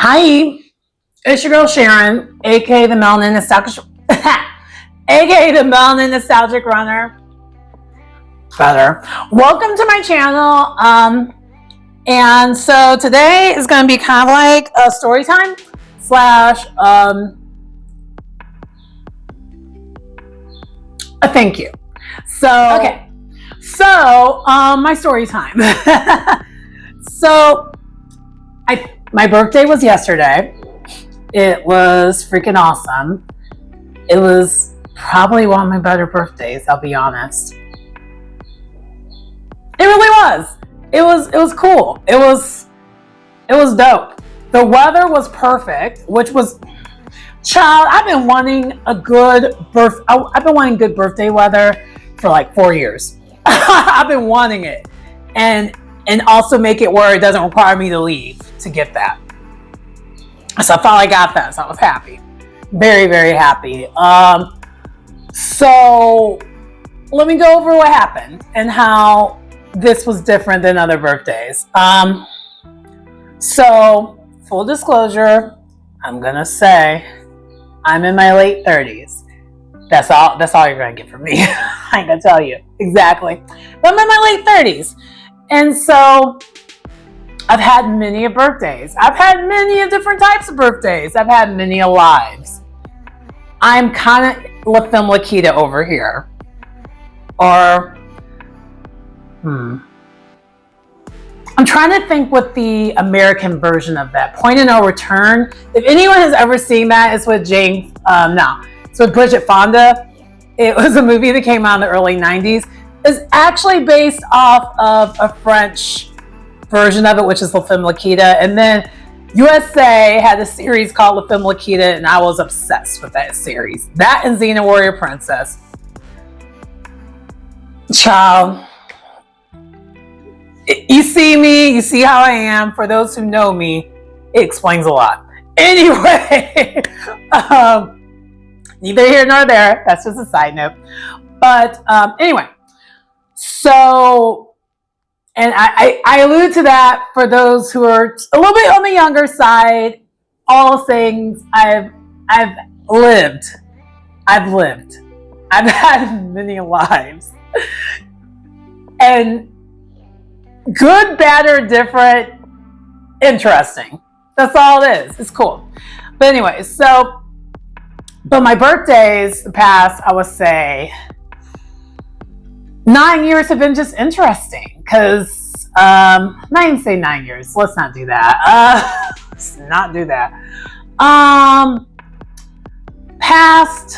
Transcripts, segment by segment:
Hi, it's your girl Sharon, aka the Melanin Nostalgic, aka the Melanin Nostalgic Runner. Better. Welcome to my channel. And so today is going to be kind of like a story time slash a thank you. So okay. So my story time. So my birthday was yesterday. It was freaking awesome. It was probably one of my better birthdays, I'll be honest. It really was. It was cool. It was dope. The weather was perfect, which was, child, I've been wanting good birthday weather for like 4 years. I've been wanting it. And also make it where it doesn't require me to leave to get that. So I finally got that, so I was happy. Very, very happy. So let me go over what happened and how this was different than other birthdays. So full disclosure, I'm gonna say I'm in my late 30s. That's all you're gonna get from me. I ain't gonna tell you exactly. But I'm in my late 30s. And so I've had many birthdays. I've had many different types of birthdays. I've had many lives. I'm kind of LIQWYD over here. Or, I'm trying to think what the American version of that. Point of No Return. If anyone has ever seen that, it's with it's with Bridget Fonda. It was a movie that came out in the early 90s. It's actually based off of a French version of it, which is LIQWYD. And then USA had a series called LIQWYD, and I was obsessed with that series. That and Xena Warrior Princess. Child. You see me, you see how I am. For those who know me, it explains a lot. Anyway, neither here nor there. That's just a side note. But anyway, so, and I allude to that for those who are a little bit on the younger side. All things I've lived. I've had many lives. And good, bad, or different, interesting. That's all it is. It's cool. But anyway, but my birthdays, the past, I would say, 9 years have been just interesting. Because, not even say 9 years. Let's not do that. Let's not do that. Past...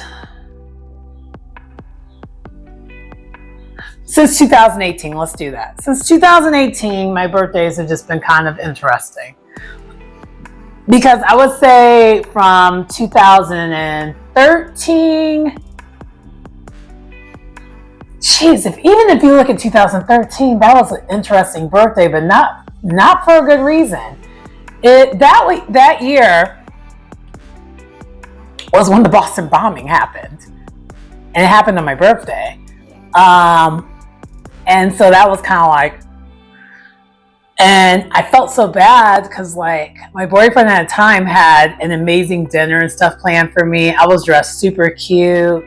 Since 2018, let's do that. Since 2018, my birthdays have just been kind of interesting. Because I would say from 2013, even if you look at 2013, that was an interesting birthday, but not for a good reason. That year was when the Boston bombing happened. And it happened on my birthday. And so that was kind of like, and I felt so bad because like my boyfriend at the time had an amazing dinner and stuff planned for me. I was dressed super cute.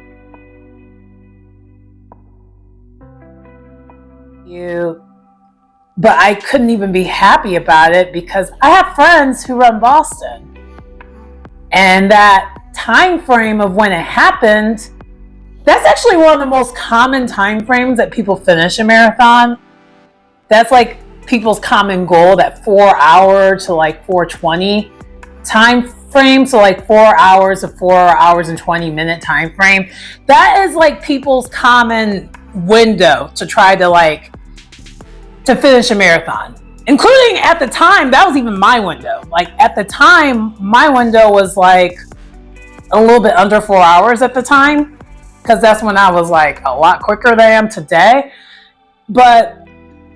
But I couldn't even be happy about it because I have friends who run Boston. And that time frame of when it happened, that's actually one of the most common time frames that people finish a marathon. That's like people's common goal, that 4 hour to like 4:20 time frame. So like 4 hours to 4 hours and 20 minute time frame. That is like people's common window to try to finish a marathon. Including at the time, that was even my window. Like at the time, my window was like a little bit under 4 hours at the time. Because that's when I was like a lot quicker than I am today. But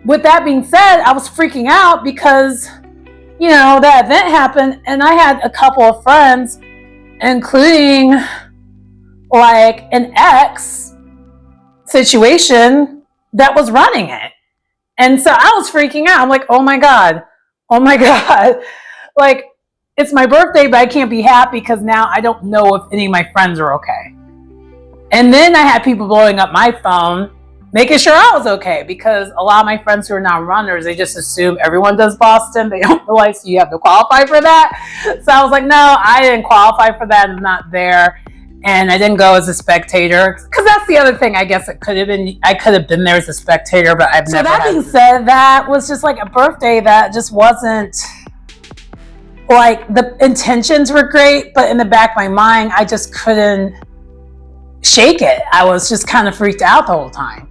with that being said, I was freaking out because, that event happened and I had a couple of friends, including like an ex situation that was running it. And so I was freaking out. I'm like, oh my God. Like it's my birthday, but I can't be happy because now I don't know if any of my friends are okay. And then I had people blowing up my phone, making sure I was okay, because a lot of my friends who are not runners, they just assume everyone does Boston. They don't realize you have to qualify for that. So I was like, no, I didn't qualify for that. I'm not there. And I didn't go as a spectator, because that's the other thing. I guess it could have been, I could have been there as a spectator, but I've never. So that being said, that was just like a birthday that just wasn't, like, the intentions were great, but in the back of my mind, I just couldn't shake it. I was just kind of freaked out the whole time.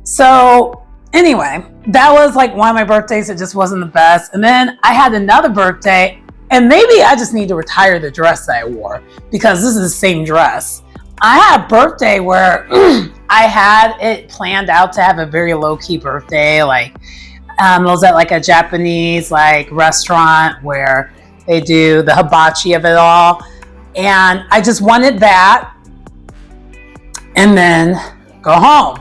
So anyway, that was like one of my birthdays. It just wasn't the best. And then I had another birthday, and maybe I just need to retire the dress that I wore, because this is the same dress. I had a birthday where I had it planned out to have a very low-key birthday. Like, I was at like a Japanese like restaurant where they do the hibachi of it all. And I just wanted that and then go home.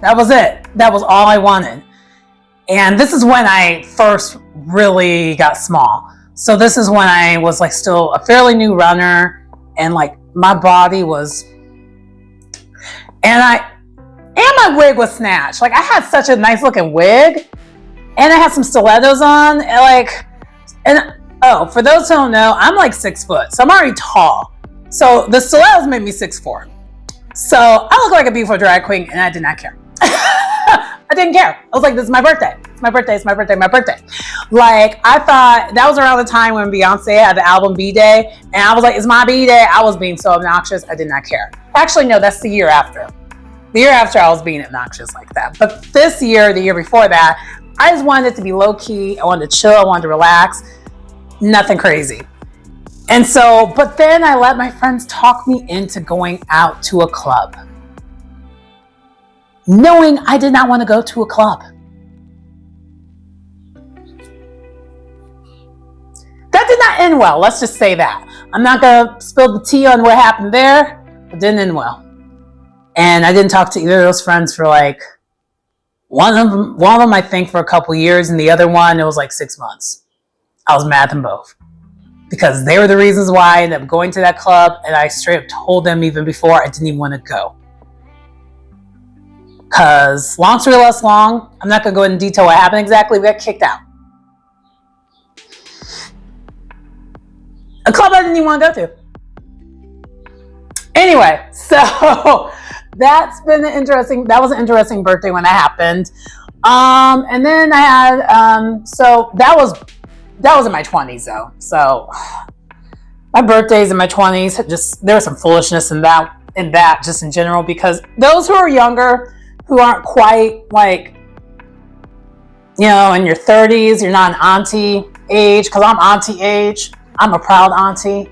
That was it. That was all I wanted. And this is when I first really got small. So this is when I was like still a fairly new runner, and like my body was, and my wig was snatched. Like, I had such a nice looking wig, and I had some stilettos on, and oh, for those who don't know, I'm like 6 foot, so I'm already tall. So the stilettos made me 6'4". So I look like a beautiful drag queen, and I did not care. I didn't care. I was like, this is my birthday. It's my birthday. It's my birthday. My birthday. Like, I thought that was around the time when Beyonce had the album B-Day, and I was like, it's my B-Day. I was being so obnoxious. I did not care. Actually, no, that's the year after. The year after, I was being obnoxious like that. But this year, the year before that, I just wanted it to be low key. I wanted to chill. I wanted to relax. Nothing crazy. And so, but then I let my friends talk me into going out to a club, knowing I did not want to go to a club. That did not end well. Let's just say that. I'm not going to spill the tea on what happened there. It didn't end well. And I didn't talk to either of those friends for like, one of them, I think, for a couple years, and the other one, it was like 6 months. I was mad at them both, because they were the reasons why I ended up going to that club, and I straight up told them even before I didn't even want to go. Because long story less long, I'm not going to go into detail what happened exactly. We got kicked out. A club I didn't even want to go to. Anyway, so that was an interesting birthday when that happened. And then I had, so that was in my 20s though. So my birthdays in my 20s, just, there was some foolishness in that just in general, because those who are younger, who aren't quite like, you know, in your 30s, you're not an auntie age, because I'm auntie age. I'm a proud auntie.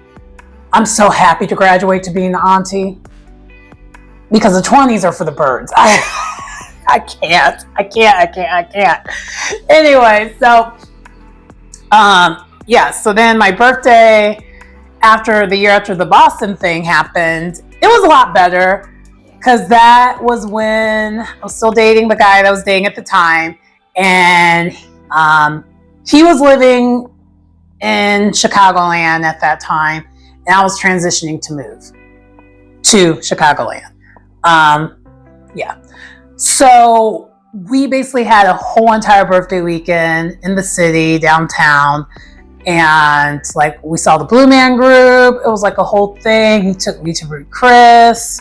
I'm so happy to graduate to being an auntie, because the 20s are for the birds. I can't. Anyway, so, yeah, so then my birthday, after the year after the Boston thing happened, it was a lot better, because that was when I was still dating the guy that I was dating at the time, and he was living in Chicagoland at that time, and I was transitioning to move to Chicagoland. Yeah. So we basically had a whole entire birthday weekend in the city, downtown, and like we saw the Blue Man Group. It was like a whole thing. He took me to Ruth Chris.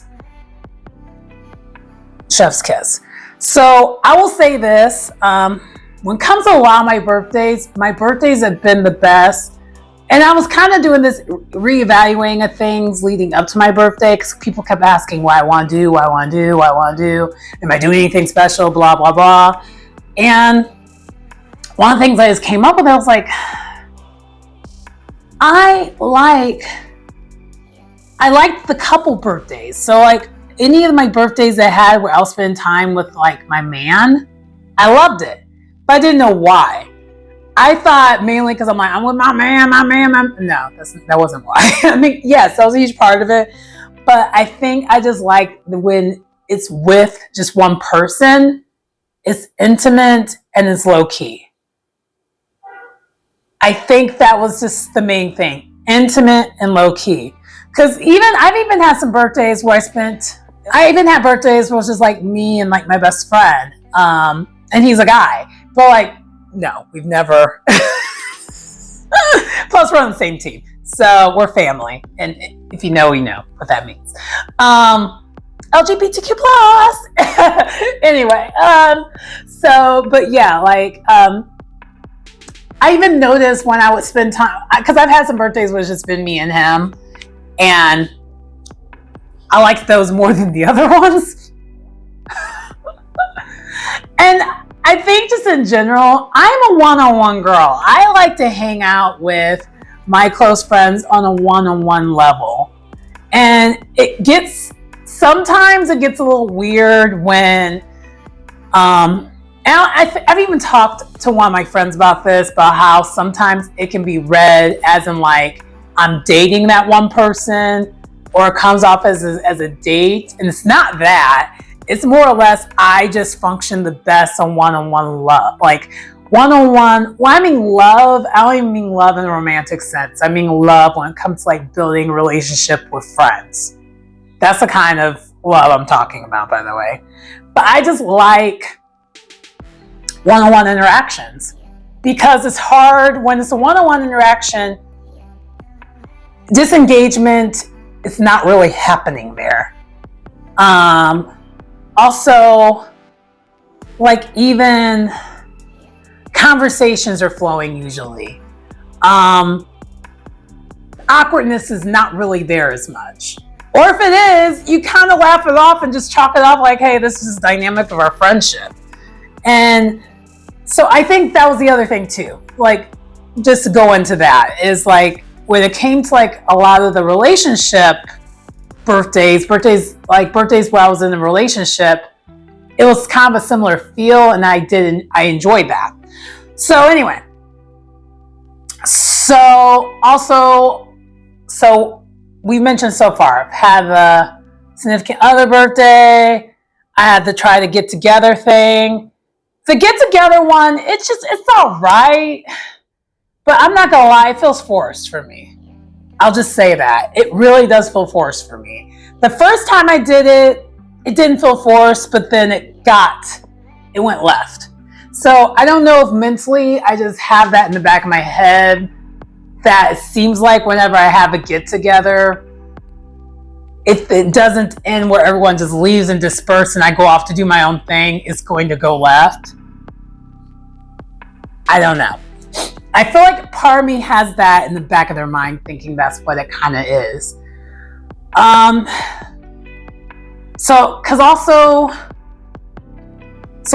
Chef's kiss. So I will say this, when it comes to a lot of my birthdays have been the best. And I was kind of doing this reevaluating of things leading up to my birthday, because people kept asking what I want to do, am I doing anything special, blah, blah, blah. And one of the things I just came up with, I was like, I liked the couple birthdays. So like any of my birthdays I had where I'll spend time with like my man, I loved it, but I didn't know why. I thought mainly because I'm like, I'm with my man. No, that wasn't why. I mean, yes, that was a huge part of it. But I think I just like when it's with just one person, it's intimate and it's low key. I think that was just the main thing, intimate and low key. Because I've even had some birthdays where I even had birthdays where it was just like me and like my best friend. And he's a guy. But like, no, we've never. Plus, we're on the same team. So we're family. And if you know, you know what that means. LGBTQ plus. Anyway, but yeah, like, I even noticed when I would spend time, because I've had some birthdays where it's just been me and him, and I like those more than the other ones. And I think just in general, I'm a one-on-one girl. I like to hang out with my close friends on a one-on-one level. And sometimes it gets a little weird when, I've even talked to one of my friends about this, about how sometimes it can be read as in like, I'm dating that one person, or it comes off as a date. And it's not that. It's more or less, I just function the best on one-on-one love. Like one-on-one, I mean love, I don't even mean love in a romantic sense. I mean love when it comes to like building a relationship with friends. That's the kind of love I'm talking about, by the way. But I just like one-on-one interactions, because it's hard when it's a one-on-one interaction. Disengagement is not really happening there. Also, like even conversations are flowing usually. Awkwardness is not really there as much. Or if it is, you kind of laugh it off and just chalk it off like, hey, this is the dynamic of our friendship. And so I think that was the other thing too. Like, just to go into that, is like when it came to like a lot of the relationship birthdays where I was in a relationship, it was kind of a similar feel, and I enjoyed that. So anyway, so we mentioned so far, I've had the significant other birthday, I had the try to get together thing. The get together one, it's all right, but I'm not gonna lie, it feels forced for me. I'll just say that. It really does feel forced for me. The first time I did it, it didn't feel forced, but then it went left. So I don't know if mentally I just have that in the back of my head, that it seems like whenever I have a get together, if it doesn't end where everyone just leaves and disperses and I go off to do my own thing, it's going to go left. I don't know. I feel like part of me has that in the back of their mind, thinking that's what it kind of is. So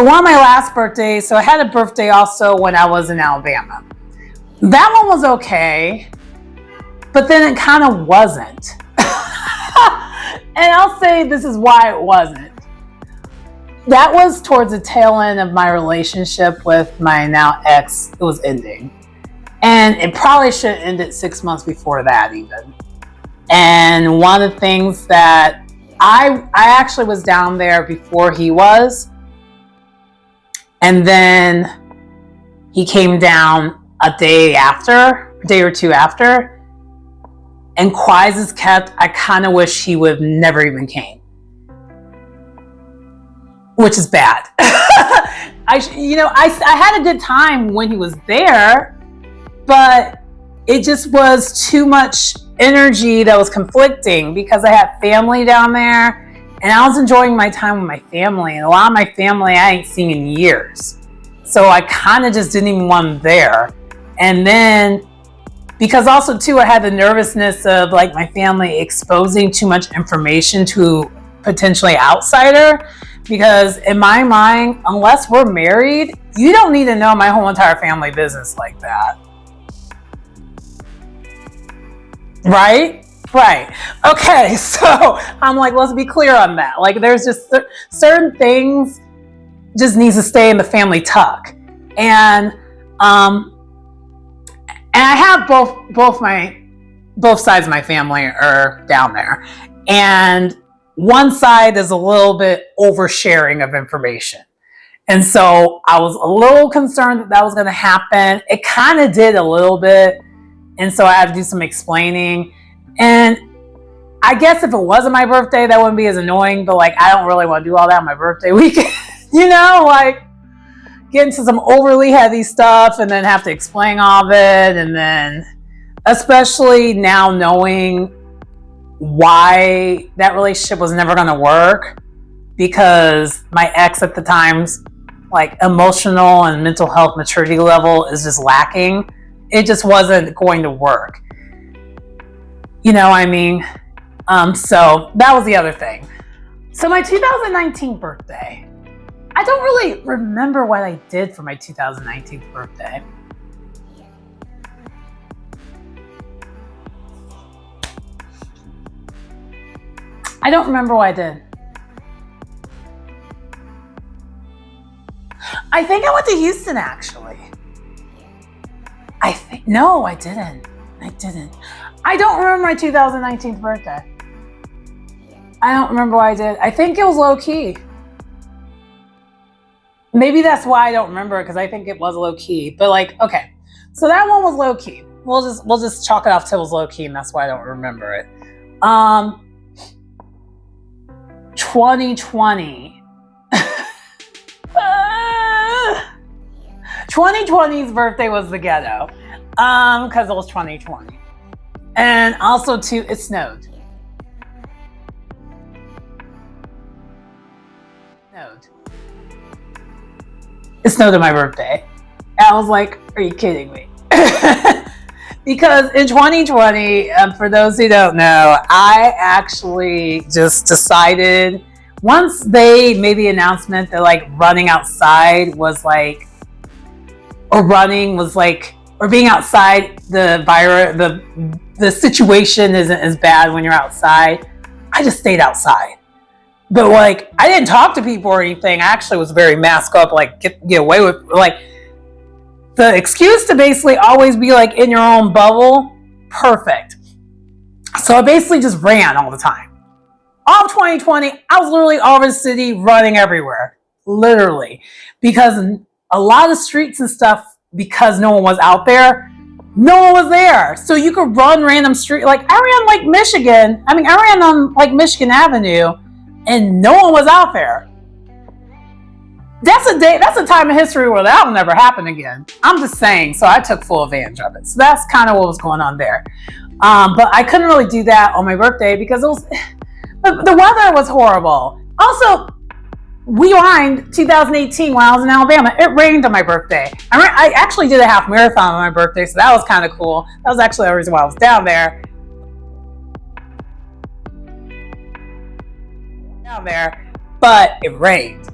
one of my last birthdays, so I had a birthday also when I was in Alabama. That one was okay, but then it kind of wasn't. And I'll say this is why it wasn't. That was towards the tail end of my relationship with my now ex. It was ending. And it probably should have ended 6 months before that even. And one of the things that I actually was down there before he was. And then he came down a day or two after. And quiet as kept, I kind of wish he would have never even came. Which is bad. I had a good time when he was there, but it just was too much energy that was conflicting, because I had family down there and I was enjoying my time with my family, and a lot of my family I ain't seen in years. So I kind of just didn't even want them there. And then, because also too, I had the nervousness of like my family exposing too much information to potentially outsider. Because in my mind, unless we're married, you don't need to know my whole entire family business like that. Right? Right. Okay, so I'm like, let's be clear on that. Like, there's just certain things just needs to stay in the family tuck. And I have both sides of my family are down there. And one side is a little bit oversharing of information. And so I was a little concerned that was going to happen. It kind of did a little bit. And so I had to do some explaining. And I guess if it wasn't my birthday, that wouldn't be as annoying. But like, I don't really want to do all that on my birthday weekend. You know, like get into some overly heavy stuff and then have to explain all of it. And then especially now knowing why that relationship was never going to work, because my ex at the time's like emotional and mental health maturity level is just lacking. It just wasn't going to work. You know what I mean? So that was the other thing. So my 2019 birthday, I don't really remember what I did for my 2019 birthday. I don't remember what I did. I think I went to Houston, actually. No, I didn't. I don't remember my 2019 birthday. I don't remember what I did. I think it was low key. Maybe that's why I don't remember it, because I think it was low key. But like, okay, so that one was low key. We'll just chalk it off to it was low key, and that's why I don't remember it. 2020. 2020's birthday was the ghetto, because it was 2020, and also too, it snowed. It snowed on my birthday. And I was like, "Are you kidding me?" Because in 2020, for those who don't know, I actually just decided, once they made the announcement that like running outside was like, or being outside, the virus, the situation isn't as bad when you're outside, I just stayed outside. But like, I didn't talk to people or anything. I actually was very masked up, like get away with, like, the excuse to basically always be like in your own bubble. Perfect. So I basically just ran all the time. All of 2020, I was literally all over the city running everywhere. Literally. Because a lot of streets and stuff, because no one was out there, no one was there. So you could run random street. Like I ran on like Michigan Avenue, and no one was out there. That's a time in history where that will never happen again. I'm just saying. So I took full advantage of it. So that's kind of what was going on there. But I couldn't really do that on my birthday because the weather was horrible. Also, rewind 2018 when I was in Alabama. It rained on my birthday. I actually did a half marathon on my birthday, so that was kind of cool. That was actually the reason why I was down there. But it rained.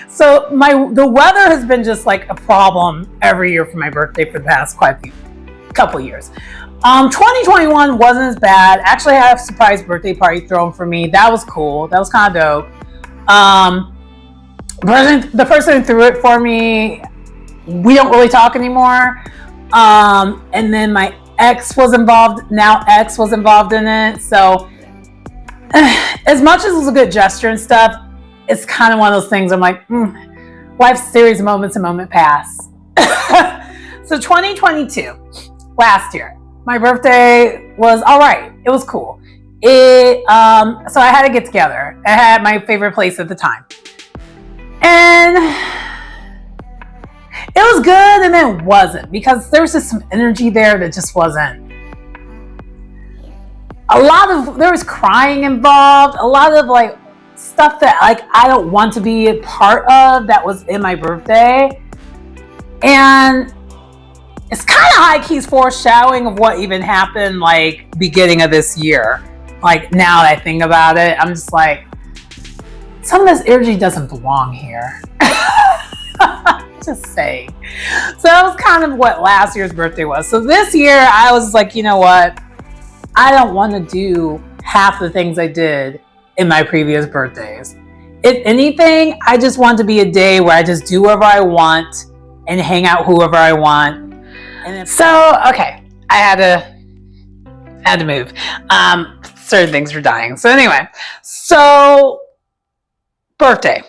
So the weather has been just like a problem every year for my birthday for the past couple years. 2021 wasn't as bad. Actually, I had a surprise birthday party thrown for me. That was cool. That was kind of dope. The person who threw it for me, we don't really talk anymore. And then my ex was involved in it. So as much as it was a good gesture and stuff, it's kind of one of those things I'm like, life's a series of moments and moment pass. So 2022, last year, my birthday was all right. It was cool. So I had to get together. I had my favorite place at the time. And it was good and then it wasn't, because there was just some energy there that just wasn't. There was crying involved, a lot of like stuff that like I don't want to be a part of that was in my birthday. And it's kind of high-key foreshadowing of what even happened like beginning of this year. Like now that I think about it, I'm just like, some of this energy doesn't belong here. Just saying. So that was kind of what last year's birthday was. So this year I was like, you know what? I don't want to do half the things I did in my previous birthdays. If anything, I just want to be a day where I just do whatever I want and hang out whoever I want. Okay, I had to move. Certain things were dying. So anyway, birthday.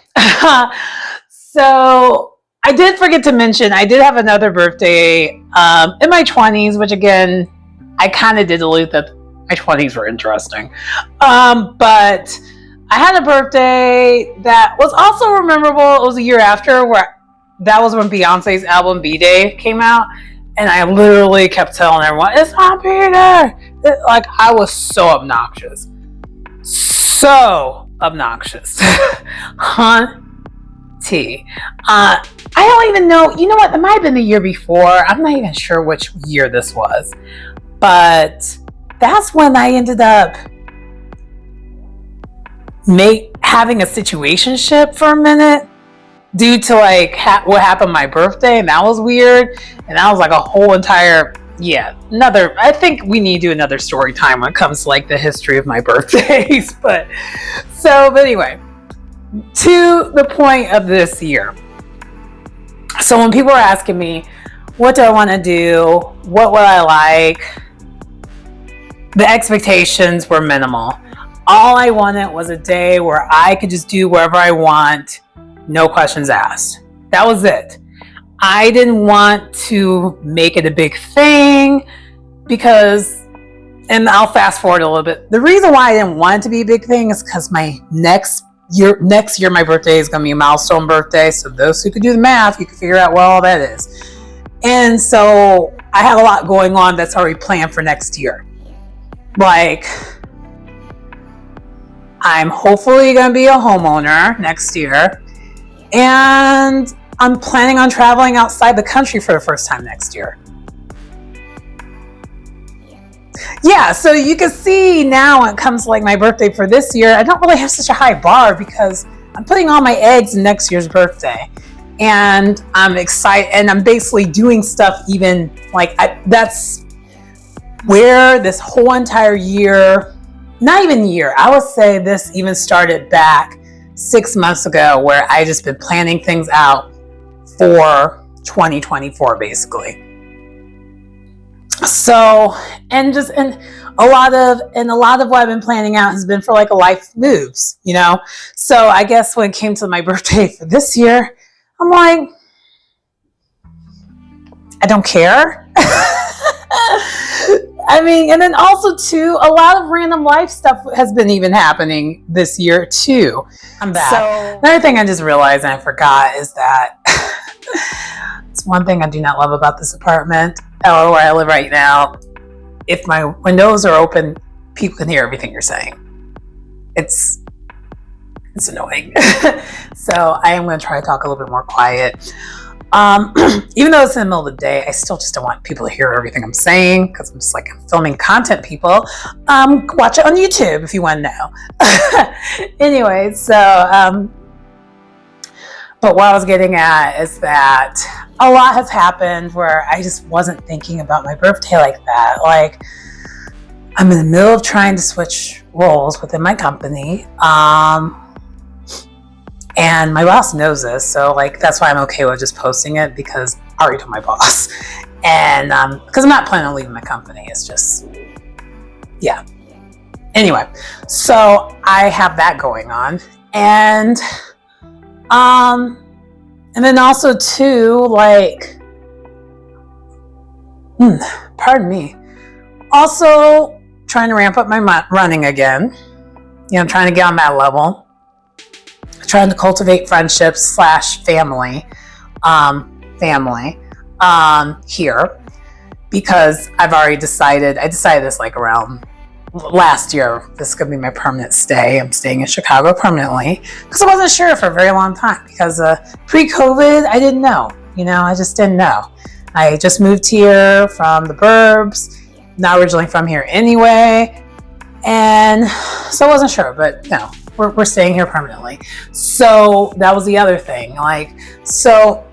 So I did forget to mention, I did have another birthday in my 20s, which again, I kind of did allude that my 20s were interesting. But I had a birthday that was also memorable. It was a year after, where that was when Beyonce's album B-Day came out. And I literally kept telling everyone, it's not Peter. Like, I was so obnoxious. So obnoxious. Hunty. I don't even know. You know what? It might have been the year before. I'm not even sure which year this was. But that's when I ended up having a situationship for a minute due to like what happened my birthday, and that was weird. And that was like a whole entire I think we need to do another story time when it comes to like the history of my birthdays. But anyway, to the point of this year. So when people are asking me, what do I want to do? What would I like? The expectations were minimal. All I wanted was a day where I could just do whatever I want, no questions asked. That was it. I didn't want to make it a big thing because, and I'll fast forward a little bit. The reason why I didn't want it to be a big thing is because my next year, my birthday is going to be a milestone birthday. So those who could do the math, you can figure out what all that is. And so I have a lot going on that's already planned for next year. Like, I'm hopefully going to be a homeowner next year. And I'm planning on traveling outside the country for the first time next year. Yeah, so you can see now when it comes to like my birthday for this year, I don't really have such a high bar because I'm putting all my eggs in next year's birthday. And I'm excited, and I'm basically doing stuff even like that's where this whole entire year, not even year, I would say this even started back 6 months ago, where I just been planning things out for 2024 basically. So, and a lot of what I've been planning out has been for like a life moves, you know? So I guess when it came to my birthday for this year, I'm like, I don't care. I mean, and then also too, a lot of random life stuff has been even happening this year too. I'm back. So another thing I just realized and I forgot is that it's one thing I do not love about this apartment or where I live right now. If my windows are open, people can hear everything you're saying. It's annoying. So I am going to try to talk a little bit more quiet. Even though it's in the middle of the day, I still just don't want people to hear everything I'm saying because I'm just like, I'm filming content, people. Watch it on YouTube if you want to know. Anyway, so, but what I was getting at is that a lot has happened where I just wasn't thinking about my birthday like that. Like, I'm in the middle of trying to switch roles within my company. And my boss knows this, so like that's why I'm okay with just posting it because I already told my boss. And because I'm not planning on leaving my company, it's just, yeah. Anyway, so I have that going on, and then also too, like, pardon me, also trying to ramp up my running again. You know, trying to get on that level. Trying to cultivate friendships / family here, because I've already decided, I decided this like around last year, this is going to be my permanent stay. I'm staying in Chicago permanently because I wasn't sure for a very long time because pre-COVID, I didn't know, I just didn't know. I just moved here from the burbs, not originally from here anyway. And so I wasn't sure, but no. We're staying here permanently. So that was the other thing. Like, so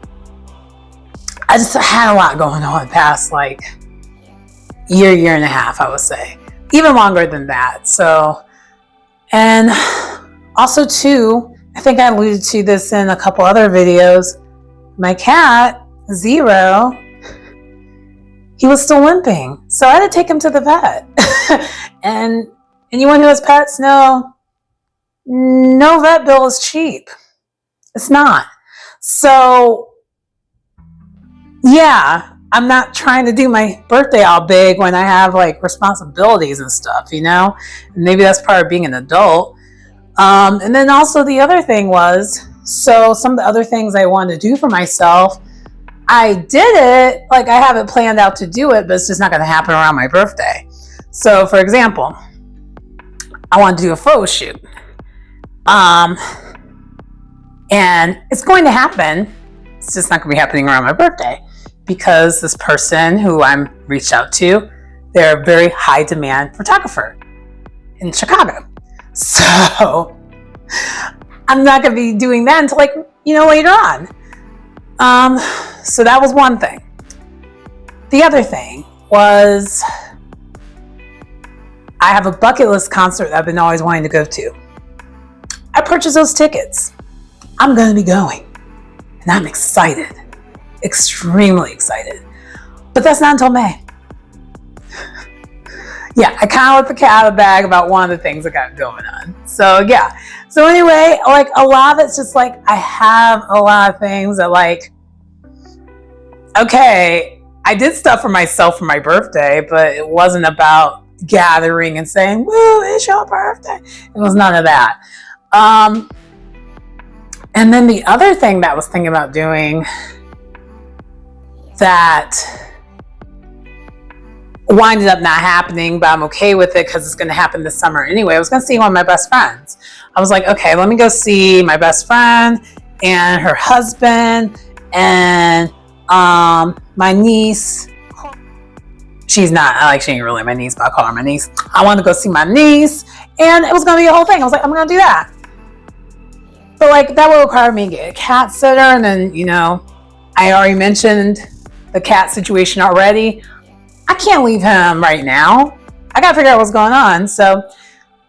I just had a lot going on past like year and a half, I would say. Even longer than that. So, and also too, I think I alluded to this in a couple other videos. My cat, Zero, he was still limping. So I had to take him to the vet. And anyone who has pets know, no vet bill is cheap. It's not. So yeah, I'm not trying to do my birthday all big when I have like responsibilities and stuff, you know? Maybe that's part of being an adult. And then also the other thing was, so some of the other things I wanted to do for myself, I did it, like I have it planned out to do it, but it's just not going to happen around my birthday. So for example, I want to do a photo shoot. And it's going to happen. It's just not going to be happening around my birthday because this person who I'm reached out to, they're a very high demand photographer in Chicago. So I'm not going to be doing that until like, later on. So that was one thing. The other thing was I have a bucket list concert that I've been always wanting to go to. I purchased those tickets. I'm going to be going. And I'm excited. Extremely excited. But that's not until May. Yeah, I kind of let the cat out of the bag about one of the things I got going on. So yeah. So anyway, like a lot of it's just like I have a lot of things that like, okay, I did stuff for myself for my birthday, but it wasn't about gathering and saying, woo, it's your birthday. It was none of that. And then the other thing that I was thinking about doing that winded up not happening, but I'm okay with it because it's going to happen this summer anyway. I was going to see one of my best friends. I was like, okay, let me go see my best friend and her husband and my niece. She ain't really my niece, but I call her my niece. I wanted to go see my niece, and it was going to be a whole thing. I was like, I'm going to do that. But like that would require me to get a cat sitter, and then, I already mentioned the cat situation already. I can't leave him right now. I got to figure out what's going on. So,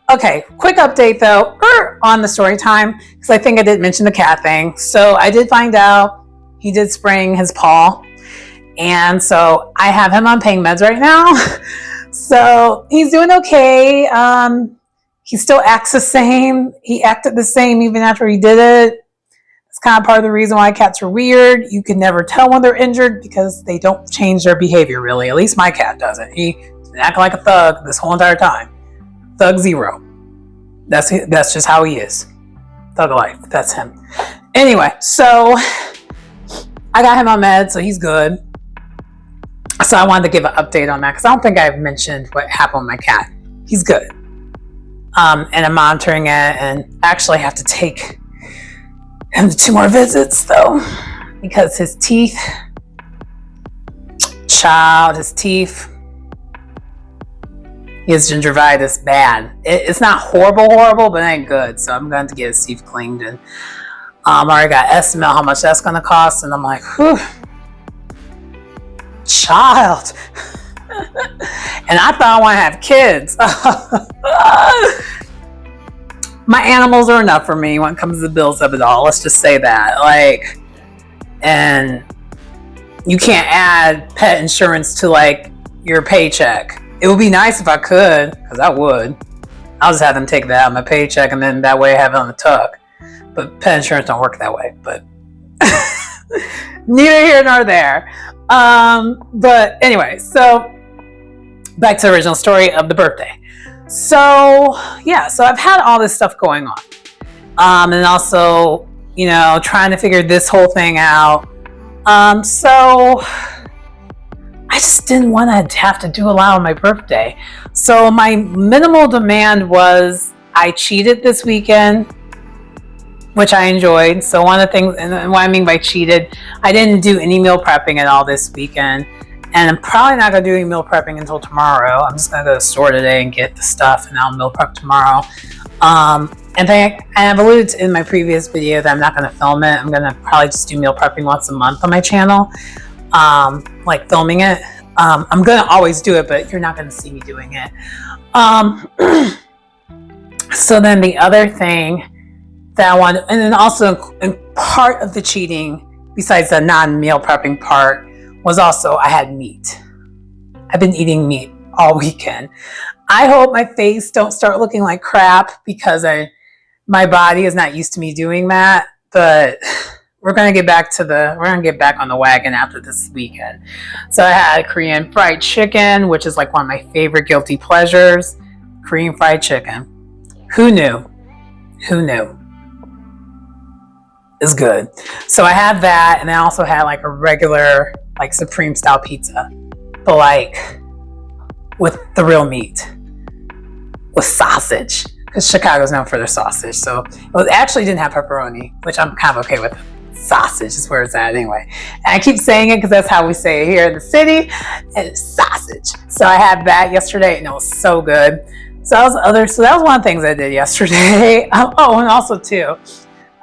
okay, quick update though on the story time, because I think I did mention the cat thing. So I did find out he did sprain his paw. And so I have him on pain meds right now. So he's doing okay. He still acts the same. He acted the same even after he did it. It's kind of part of the reason why cats are weird. You can never tell when they're injured because they don't change their behavior really. At least my cat doesn't. He's been acting like a thug this whole entire time. Thug zero. That's just how he is. Thug life. That's him. Anyway, so I got him on meds, so he's good. So I wanted to give an update on that because I don't think I've mentioned what happened with my cat. He's good. And I'm monitoring it, and actually have to take him to 2 more visits though, because his teeth, he has gingivitis bad. It's not horrible, but it ain't good. So I'm going to get his teeth cleaned, and I already got estimate how much that's going to cost, and I'm like, whew, child. And I thought I want to have kids. My animals are enough for me when it comes to the bills of it all. Let's just say that. Like, and you can't add pet insurance to like your paycheck. It would be nice if I could, because I would. I'll just have them take that out of my paycheck, and then that way I have it on the tuck. But pet insurance don't work that way. But neither here nor there. But anyway, so back to the original story of the birthday. So yeah, so I've had all this stuff going on. And also, trying to figure this whole thing out. So I just didn't want to have to do a lot on my birthday. So my minimal demand was I cheated this weekend, which I enjoyed. So one of the things, and what I mean by cheated, I didn't do any meal prepping at all this weekend. And I'm probably not going to do any meal prepping until tomorrow. I'm just going to go to the store today and get the stuff, and I'll meal prep tomorrow. And then I've alluded to in my previous video that I'm not going to film it. I'm going to probably just do meal prepping once a month on my channel, like filming it. I'm going to always do it, but you're not going to see me doing it. So then the other thing that I wanted, and then also in part of the cheating, besides the non-meal prepping part, was also I had meat. I've been eating meat all weekend. I hope my face don't start looking like crap because my body is not used to me doing that. But we're gonna get back on the wagon after this weekend. So I had Korean fried chicken, which is like one of my favorite guilty pleasures. Korean fried chicken. Who knew? Who knew? It's good. So I had that, and I also had like a regular like Supreme style pizza, but like with the real meat, with sausage, because Chicago's known for their sausage. So it actually didn't have pepperoni, which I'm kind of okay with. Sausage is where it's at anyway. And I keep saying it because that's how we say it here in the city. And it's sausage. So I had that yesterday, and it was so good. So that was one of the things I did yesterday. Oh, and also too,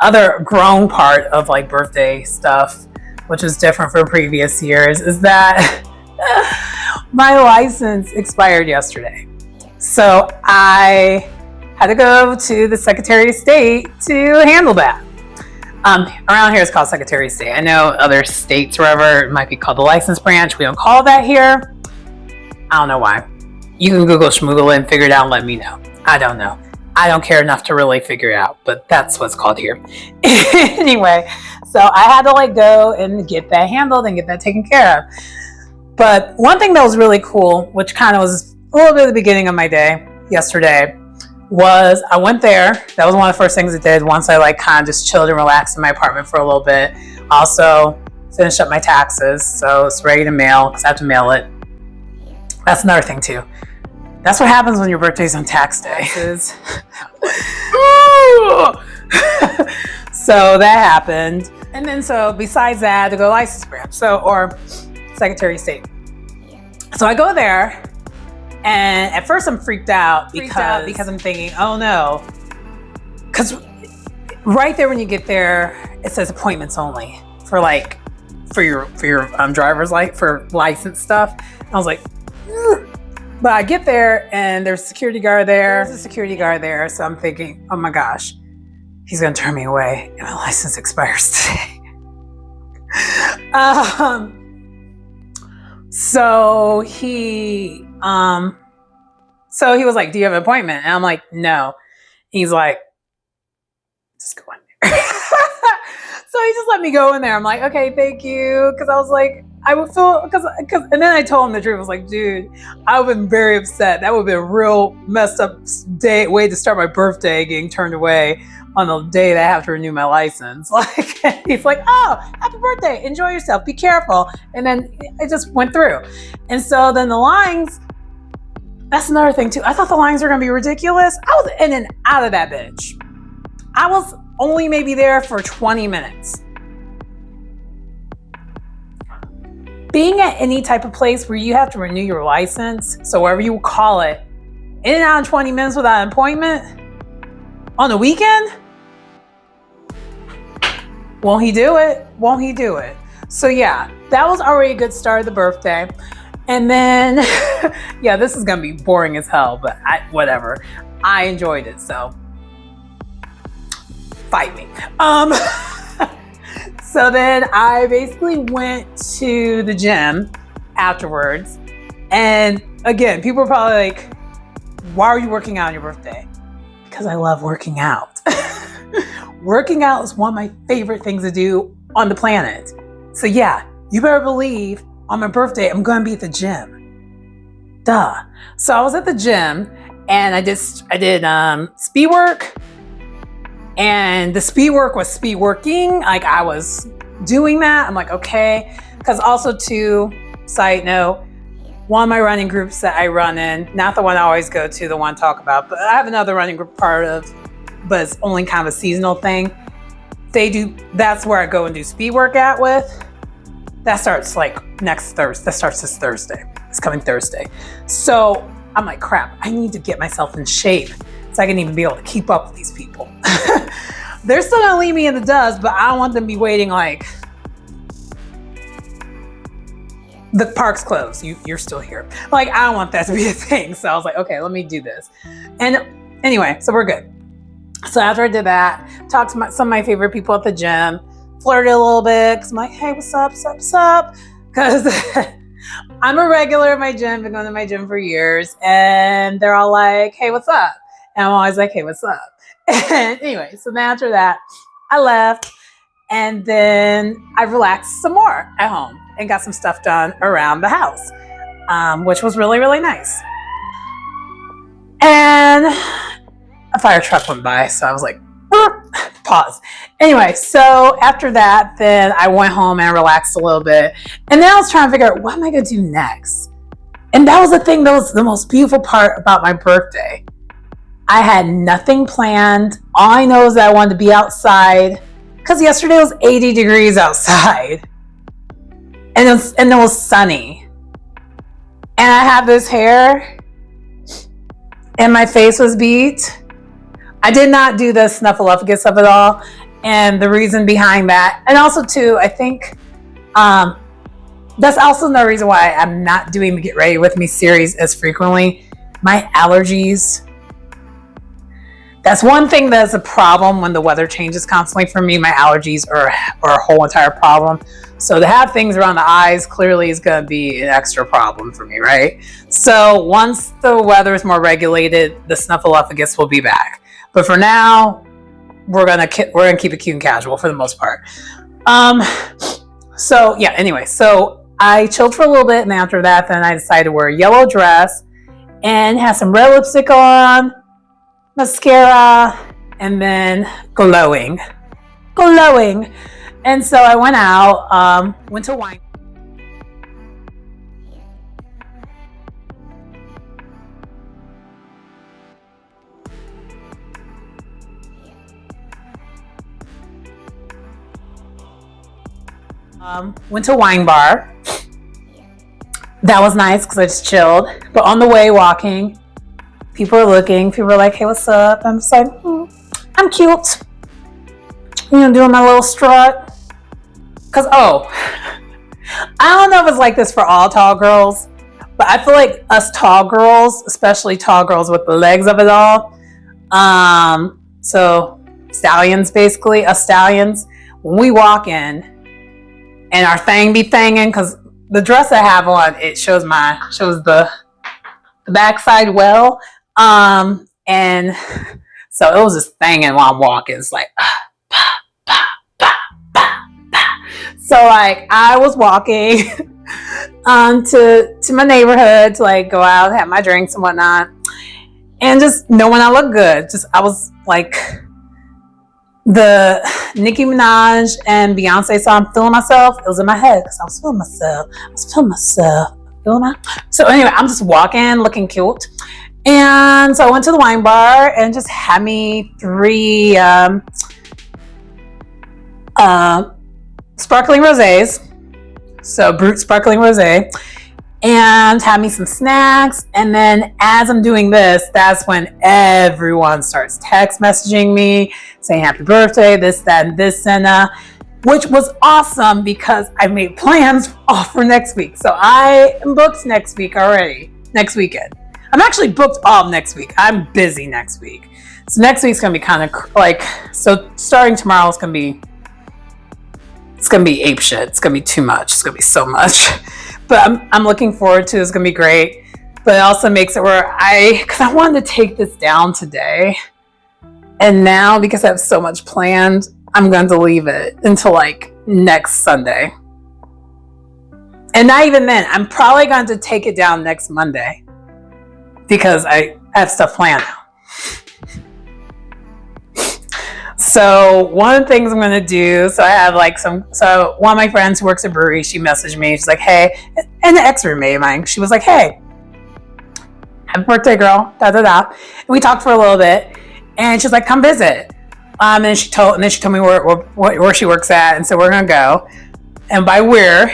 other grown part of like birthday stuff, which is different from previous years, is that my license expired yesterday. So I had to go to the Secretary of State to handle that. Around here it's called Secretary of State. I know other states, wherever, it might be called the license branch. We don't call it that here. I don't know why. You can Google schmoogle it and figure it out and let me know. I don't know. I don't care enough to really figure it out, but that's what's called here. Anyway, so I had to like go and get that handled and get that taken care of. But one thing that was really cool, which kind of was a little bit of the beginning of my day yesterday, was I went there. That was one of the first things I did once I like kind of just chilled and relaxed in my apartment for a little bit. Also finished up my taxes, so it's ready to mail because I have to mail it. That's another thing too. That's what happens when your birthday's on tax day. So that happened. And then so besides that, I had to go license branch, or Secretary of State. So I go there, and at first I'm freaked out because I'm thinking, oh no. Because right there when you get there, it says appointments only for your driver's license, for license stuff. And I was like, ugh. But I get there and there's a security guard there. So I'm thinking, oh my gosh, he's gonna turn me away and my license expires today. So he was like, do you have an appointment? And I'm like, no. He's like, just go in there. So he just let me go in there. I'm like, okay, thank you. Because I was like, I would feel, and then I told him the truth. I was like, dude, I would have been very upset. That would have been a real messed up way to start my birthday, getting turned away on the day that I have to renew my license. Like, he's like, oh, happy birthday. Enjoy yourself. Be careful. And then it just went through. And so then the lines, that's another thing too. I thought the lines were going to be ridiculous. I was in and out of that bitch. I was only maybe there for 20 minutes. Being at any type of place where you have to renew your license, so wherever you call it, in and out in 20 minutes without an appointment on the weekend, won't he do it? So yeah, that was already a good start of the birthday. And then, yeah, this is gonna be boring as hell, but whatever. I enjoyed it, so fight me. So then I basically went to the gym afterwards. And again, people are probably like, why are you working out on your birthday? Because I love working out. Working out is one of my favorite things to do on the planet. So yeah, you better believe on my birthday, I'm going to be at the gym. Duh. So I was at the gym and I did speed work. And the speed work was speed working. Like I was doing that. I'm like, okay. Because also too, side note, one of my running groups that I run in, not the one I always go to, the one I talk about, but I have another running group part of, but it's only kind of a seasonal thing. That's where I go and do speed workout with. That starts like next Thursday. That starts this Thursday. It's coming Thursday. So I'm like, crap, I need to get myself in shape so I can even be able to keep up with these people. They're still gonna leave me in the dust, but I don't want them to be waiting like the park's closed. You're still here. Like, I don't want that to be a thing. So I was like, okay, let me do this. And anyway, so we're good. So after I did that, talked to some of my favorite people at the gym, flirted a little bit, because I'm like, hey, what's up? Because I'm a regular at my gym, been going to my gym for years, and they're all like, hey, what's up? And I'm always like, hey, what's up? And anyway, so then after that, I left, And then I relaxed some more at home and got some stuff done around the house, which was really, really nice. And a fire truck went by, so I was like, pause. Anyway, so after that, then I went home and relaxed a little bit. And then I was trying to figure out, what am I going to do next? And that was the thing, that was the most beautiful part about my birthday. I had nothing planned. All I know is that I wanted to be outside, because yesterday was 80 degrees outside. And it was sunny. And I had this hair, and my face was beat. I did not do the snuffleupagus of it all. And the reason behind that, and also too, I think that's also another reason why I'm not doing the Get Ready With Me series as frequently. My allergies. That's one thing that's a problem when the weather changes constantly for me. My allergies are a whole entire problem. So to have things around the eyes clearly is going to be an extra problem for me, right? So once the weather is more regulated, the snuffleupagus will be back. But for now, we're gonna keep it cute and casual for the most part. So yeah. Anyway, so I chilled for a little bit, and after that, then I decided to wear a yellow dress and have some red lipstick on, mascara, and then glowing. And so I went out, went to wine. Went to a wine bar. That was nice because I just chilled. But on the way walking, people were looking. People were like, "Hey, what's up?" I'm just like, "I'm cute." Doing my little strut. Cause I don't know if it's like this for all tall girls, but I feel like us tall girls, especially tall girls with the legs of it all, so stallions, basically, us stallions, when we walk in and our thing be thangin', because the dress I have on, it shows the backside well, and so it was just thangin' while I'm walking. It's like so like I was walking to my neighborhood to like go out, have my drinks and whatnot, and just knowing I look good. Just I was like the Nicki Minaj and Beyonce song, "Feeling Myself." It was in my head because I was feeling myself. So anyway, I'm just walking, looking cute, and so I went to the wine bar and just had me 3 sparkling rosés, so Brut sparkling rosé, and had me some snacks. And then as I'm doing this, that's when everyone starts text messaging me saying happy birthday, this, that, and this, and which was awesome because I made plans off for next week. So I am booked next week already, next weekend. I'm actually booked all of next week. I'm busy next week. So next week's gonna be kind of like, so starting tomorrow is gonna be ape shit. It's gonna be too much. It's gonna be so much. But I'm looking forward to it. It's gonna be great. But it also makes it where because I wanted to take this down today. And now because I have so much planned, I'm going to leave it until like next Sunday. And not even then. I'm probably going to take it down next Monday because I have stuff planned now. So one of the things I'm going to do, so I have like so one of my friends who works at a brewery, she messaged me. She's like, "Hey," and an ex-roommate of mine, she was like, "Hey, happy birthday, girl, da da da." And we talked for a little bit, and she's like, "Come visit." And then she told me where she works at, and so we're gonna go. And by we'll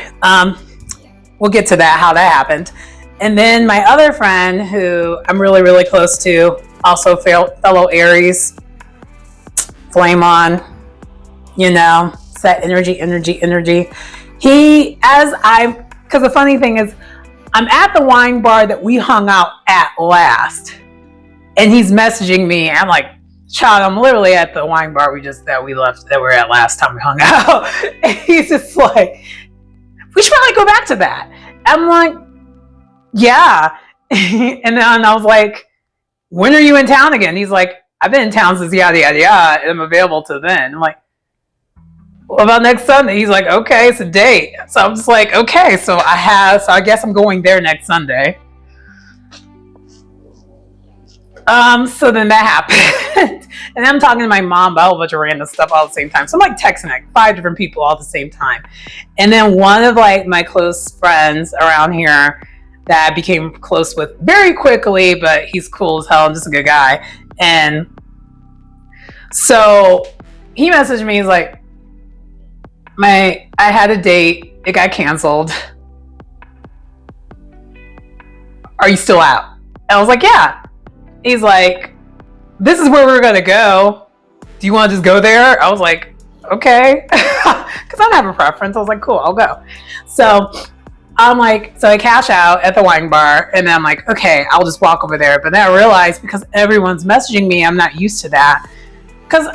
get to that, how that happened. And then my other friend, who I'm really, really close to, also fellow Aries, flame on, set energy. Because the funny thing is, I'm at the wine bar that we hung out at last, and he's messaging me. I'm like, "Child, I'm literally at the wine bar that we were at last time we hung out." And he's just like, "We should probably go back to that." I'm like, "Yeah." And then I was like, "When are you in town again?" He's like, "I've been in town since yada yada yada, and I'm available to then." I'm like, what about next Sunday? He's like, okay, it's a date. So I'm just like, okay, so I guess I'm going there next Sunday. So then that happened. And I'm talking to my mom about a whole bunch of random stuff all at the same time. So I'm like texting like 5 different people all at the same time. And then one of like my close friends around here that I became close with very quickly, but he's cool as hell and just a good guy. And so he messaged me, he's like, I had a date, it got canceled. Are you still out? And I was like, yeah. He's like, this is where we're gonna go. Do you want to just go there? I was like, okay. Because I don't have a preference. I was like, cool, I'll go. So I'm like, so I cash out at the wine bar, and then I'm like, okay, I'll just walk over there. But then I realized because everyone's messaging me, I'm not used to that. Because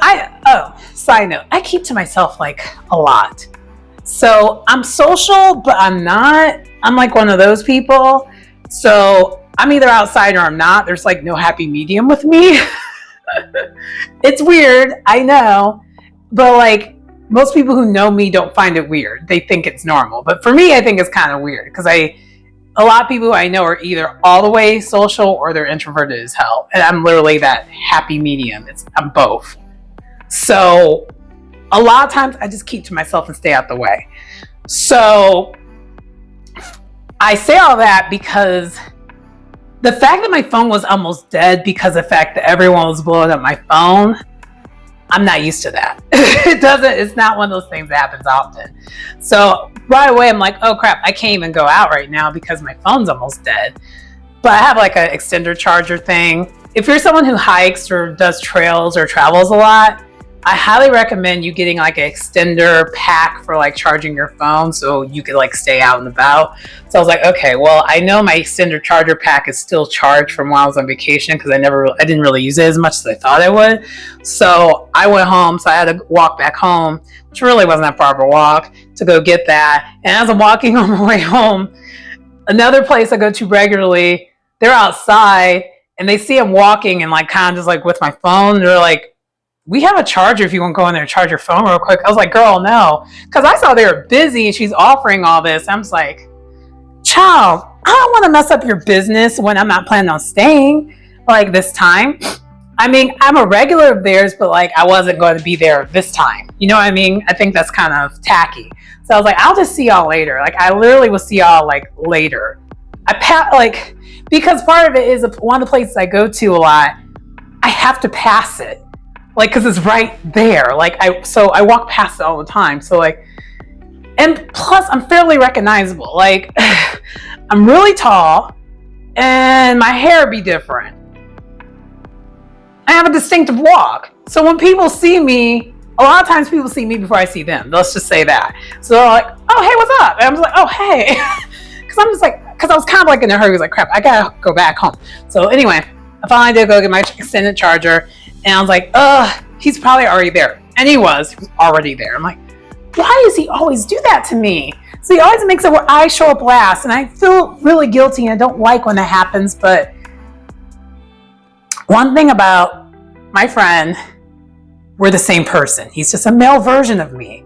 side note, I keep to myself like a lot. So I'm social, but I'm not. I'm like one of those people. So I'm either outside or I'm not. There's like no happy medium with me. It's weird, I know. But like most people who know me don't find it weird. They think it's normal. But for me, I think it's kind of weird because a lot of people who I know are either all the way social or they're introverted as hell. And I'm literally that happy medium. I'm both. So a lot of times I just keep to myself and stay out the way. So I say all that because the fact that my phone was almost dead because of the fact that everyone was blowing up my phone, I'm not used to that. It's not one of those things that happens often. So right away, I'm like, oh crap, I can't even go out right now because my phone's almost dead. But I have like an extender charger thing. If you're someone who hikes or does trails or travels a lot, I highly recommend you getting like an extender pack for like charging your phone so you could like stay out and about. So I was like, okay, well, I know my extender charger pack is still charged from while I was on vacation because I didn't really use it as much as I thought I would. So I went home, so I had to walk back home, which really wasn't that far of a walk, to go get that. And as I'm walking on my way home, another place I go to regularly, they're outside and they see I'm walking and like kind of just like with my phone. They're like, we have a charger if you want to go in there and charge your phone real quick. I was like, girl, no. Because I saw they were busy and she's offering all this. I'm just like, child, I don't want to mess up your business when I'm not planning on staying like this time. I mean, I'm a regular of theirs, but like I wasn't going to be there this time. You know what I mean? I think that's kind of tacky. So I was like, I'll just see y'all later. Like I literally will see y'all like later. Because part of it is one of the places I go to a lot, I have to pass it. Like, cause it's right there. So I walk past it all the time. So like, and plus I'm fairly recognizable. Like I'm really tall and my hair be different. I have a distinctive walk. So when people see me, a lot of times people see me before I see them. Let's just say that. So they're like, oh, hey, what's up? And I'm just like, oh, hey. Cause I was kind of like in a hurry. I was like, crap, I gotta go back home. So anyway, I finally did go get my extended charger. And I was like, he's probably already there. And he was already there. I'm like, why does he always do that to me? So he always makes it where I show up last. And I feel really guilty and I don't like when that happens. But one thing about my friend, we're the same person. He's just a male version of me.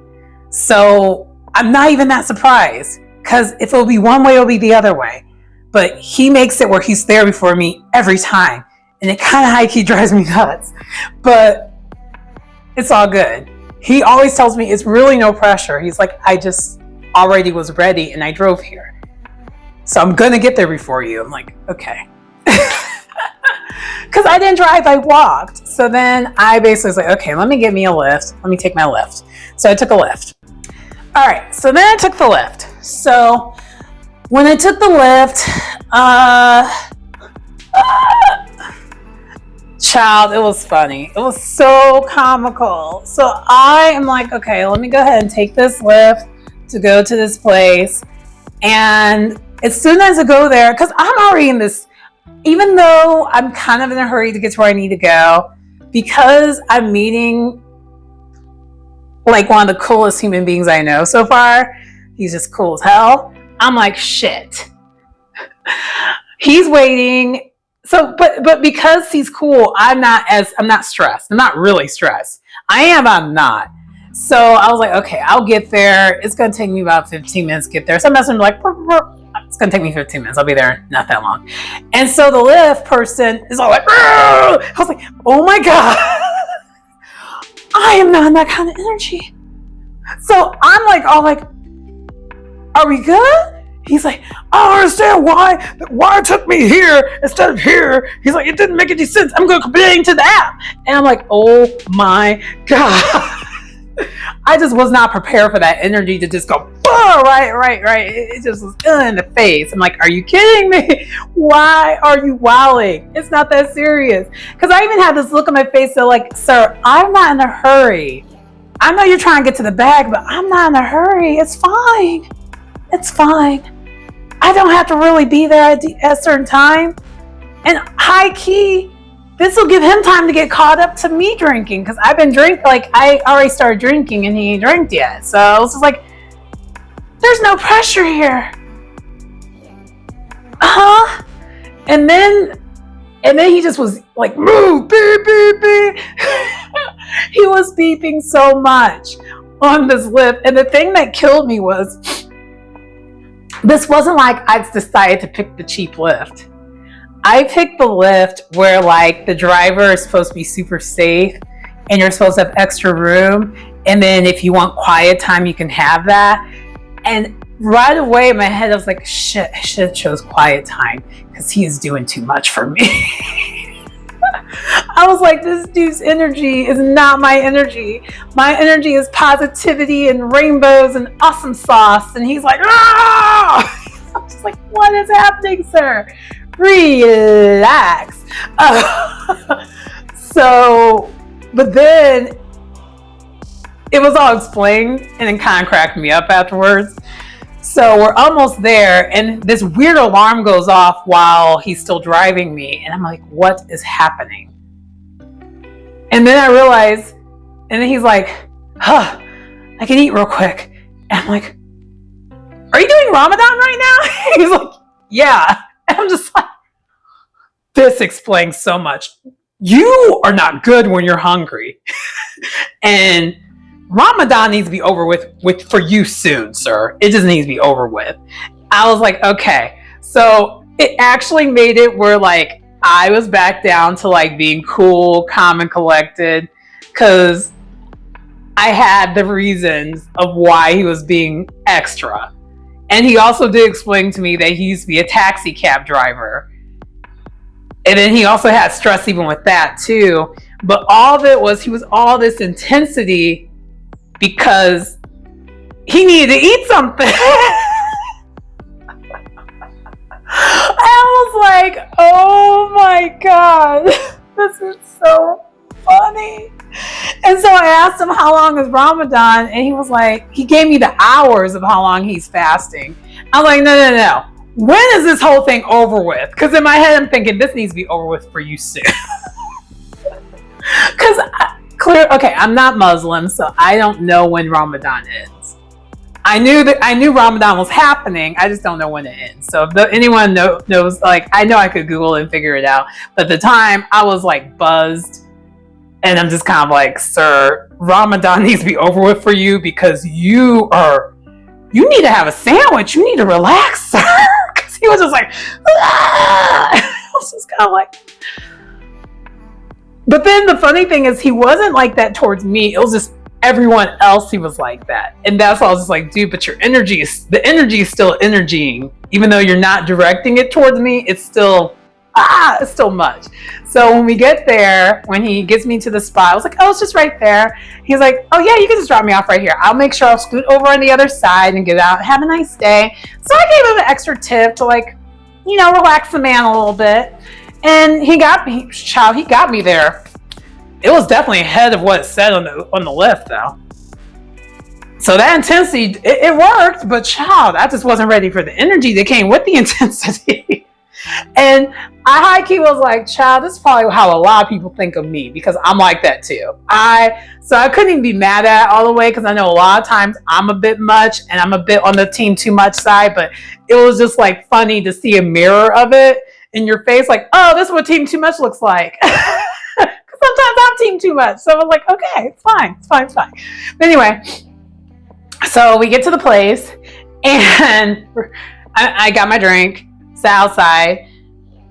So I'm not even that surprised. Because if it'll be one way, it'll be the other way. But he makes it where he's there before me every time. And it kind of high-key drives me nuts. But it's all good. He always tells me it's really no pressure. He's like, I just already was ready and I drove here. So I'm going to get there before you. I'm like, okay. Because I didn't drive, I walked. So then I basically was like, okay, let me get me a lift. Let me take my lift. So I took a lift. All right, so then I took the lift. So when I took the lift, child, it was funny. It was so comical. So I am like, okay, let me go ahead and take this lift to go to this place. And as soon as I go there, because I'm already in this, even though I'm kind of in a hurry to get to where I need to go, because I'm meeting like one of the coolest human beings I know so far. He's just cool as hell. I'm like, shit. He's waiting. So, but because he's cool, I'm not stressed. I'm not really stressed. I am, I'm not. So I was like, okay, I'll get there. It's going to take me about 15 minutes to get there. So I'm messaging like, it's going to take me 15 minutes. I'll be there not that long. And so the Lyft person is all like, I was like, oh my God, I am not in that kind of energy. So I'm like, all like, are we good? He's like, I don't understand why it took me here instead of here. He's like, it didn't make any sense. I'm going to complain to the app. And I'm like, oh my God. I just was not prepared for that energy to just go, right. It just was in the face. I'm like, are you kidding me? Why are you wowing? It's not that serious. Because I even had this look on my face that like, sir, I'm not in a hurry. I know you're trying to get to the bag, but I'm not in a hurry. It's fine. It's fine. I don't have to really be there at a certain time. And high key, this will give him time to get caught up to me drinking. Because I've been drinking, like I already started drinking and he ain't drank yet. So I was just like, there's no pressure here. And then he just was like, move, beep, beep, beep. He was beeping so much on this Lyft. And the thing that killed me was, this wasn't like I decided to pick the cheap Lyft. I picked the Lyft where like the driver is supposed to be super safe and you're supposed to have extra room. And then if you want quiet time, you can have that. And right away in my head, I was like, shit, I should have chose quiet time because he is doing too much for me. I was like, this dude's energy is not my energy. My energy is positivity and rainbows and awesome sauce. And he's like, ah! I'm just like, what is happening, sir? Relax. But then it was all explained and it kind of cracked me up afterwards. So we're almost there and this weird alarm goes off while he's still driving me. And I'm like, what is happening? And then I realize, and then he's like, I can eat real quick. And I'm like, are you doing Ramadan right now? He's like, yeah. And I'm just like, this explains so much. You are not good when you're hungry. And Ramadan needs to be over with for you soon, sir. It just needs to be over with. I was like, okay. So it actually made it where like I was back down to like being cool, calm, and collected because I had the reasons of why he was being extra. And he also did explain to me that he used to be a taxi cab driver. And then he also had stress even with that too. But all of it was, he was all this intensity because he needed to eat something. I was like, oh my God, this is so funny. And so I asked him how long is Ramadan, and he was like, he gave me the hours of how long he's fasting. I'm like, no. When is this whole thing over with? Because in my head, I'm thinking this needs to be over with for you soon. Because I'm not Muslim, so I don't know when Ramadan ends. I knew Ramadan was happening. I just don't know when it ends. So if anyone knows, like, I know I could Google and figure it out. But at the time, I was like buzzed. And I'm just kind of like, sir, Ramadan needs to be over with for you because you need to have a sandwich. You need to relax, sir. Because he was just like, ah! I was just kind of like. But then the funny thing is, he wasn't like that towards me. It was just everyone else. He was like that, and that's why I was just like, dude. But the energy is still energying, even though you're not directing it towards me. It's still much. So when we get there, when he gets me to the spot, I was like, oh, it's just right there. He's like, oh yeah, you can just drop me off right here. I'll make sure I'll scoot over on the other side and get out. Have a nice day. So I gave him an extra tip to like, relax the man a little bit. And he got me there. It was definitely ahead of what it said on the lift though. So that intensity, it worked, but child, I just wasn't ready for the energy that came with the intensity. And I high key was like, child, this is probably how a lot of people think of me because I'm like that too. So I couldn't even be mad at it all the way because I know a lot of times I'm a bit much and I'm a bit on the team too much side, but it was just like funny to see a mirror of it in your face like, oh, this is what team too much looks like. Because sometimes I'm team too much. So I was like, okay, it's fine. But anyway, so we get to the place and I got my drink, sat outside,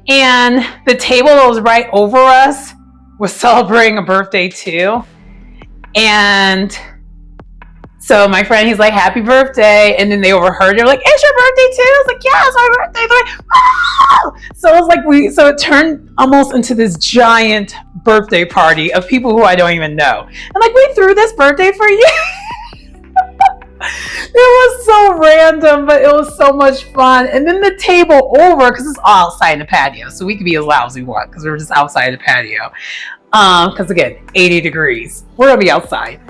and the table that was right over us was celebrating a birthday too. And so my friend, he's like, happy birthday. And then they overheard. They're like, it's your birthday too? I was like, yeah, it's my birthday. They're like, oh! So it was like, so it turned almost into this giant birthday party of people who I don't even know. And like, we threw this birthday for you. It was so random, but it was so much fun. And then the table over, because it's all outside in the patio, so we could be as loud as we want because we're just outside the patio. Because again, 80 degrees. We're gonna be outside.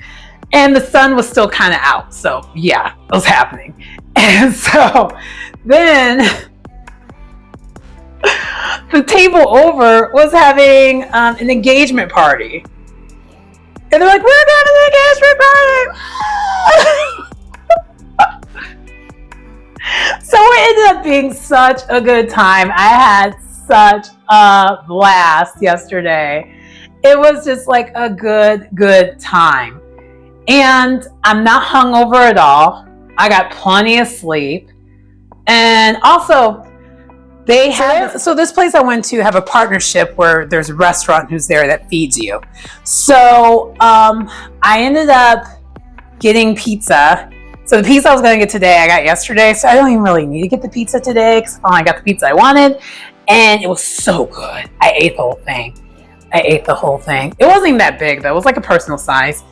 And the sun was still kind of out. So yeah, it was happening. And so then the table over was having an engagement party. And they're like, we're going to the engagement party. So it ended up being such a good time. I had such a blast yesterday. It was just like a good time. And I'm not hungover at all. I got plenty of sleep. And also, they have, so this place I went to have a partnership where there's a restaurant who's there that feeds you. So I ended up getting pizza. So the pizza I was going to get today, I got yesterday. So I don't even really need to get the pizza today because I got the pizza I wanted. And it was so good. I ate the whole thing. It wasn't even that big though. It was like a personal size.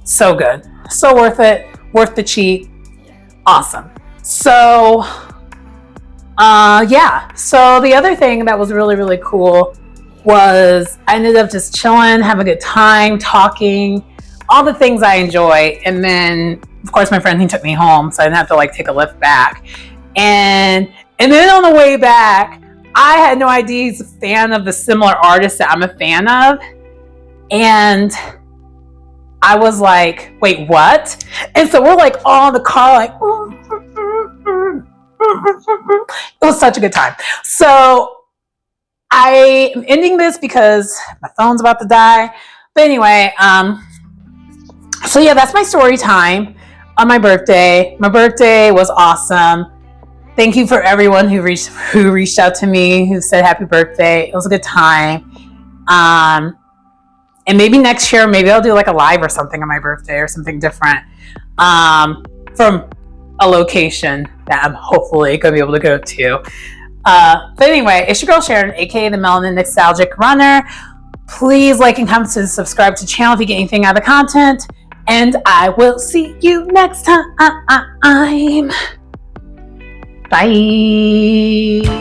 So good. So worth it. Worth the cheat. Awesome. So, yeah. So the other thing that was really cool was I ended up just chilling, having a good time, talking, all the things I enjoy. And then, of course, my friend, he took me home, so I didn't have to like take a lift back. And then on the way back, I had no idea he's a fan of the similar artist that I'm a fan of. And I was like, wait, what? And so we're like all in the car, like, it was such a good time. So I am ending this because my phone's about to die. But anyway, so yeah, that's my story time on my birthday. My birthday was awesome. Thank you for everyone who reached out to me, who said happy birthday. It was a good time. And maybe next year, maybe I'll do like a live or something on my birthday or something different from a location that I'm hopefully going to be able to go to. But anyway, it's your girl Sharon, aka the Melanin Nostalgic Runner. Please like and comment and subscribe to the channel if you get anything out of the content. And I will see you next time. Bye.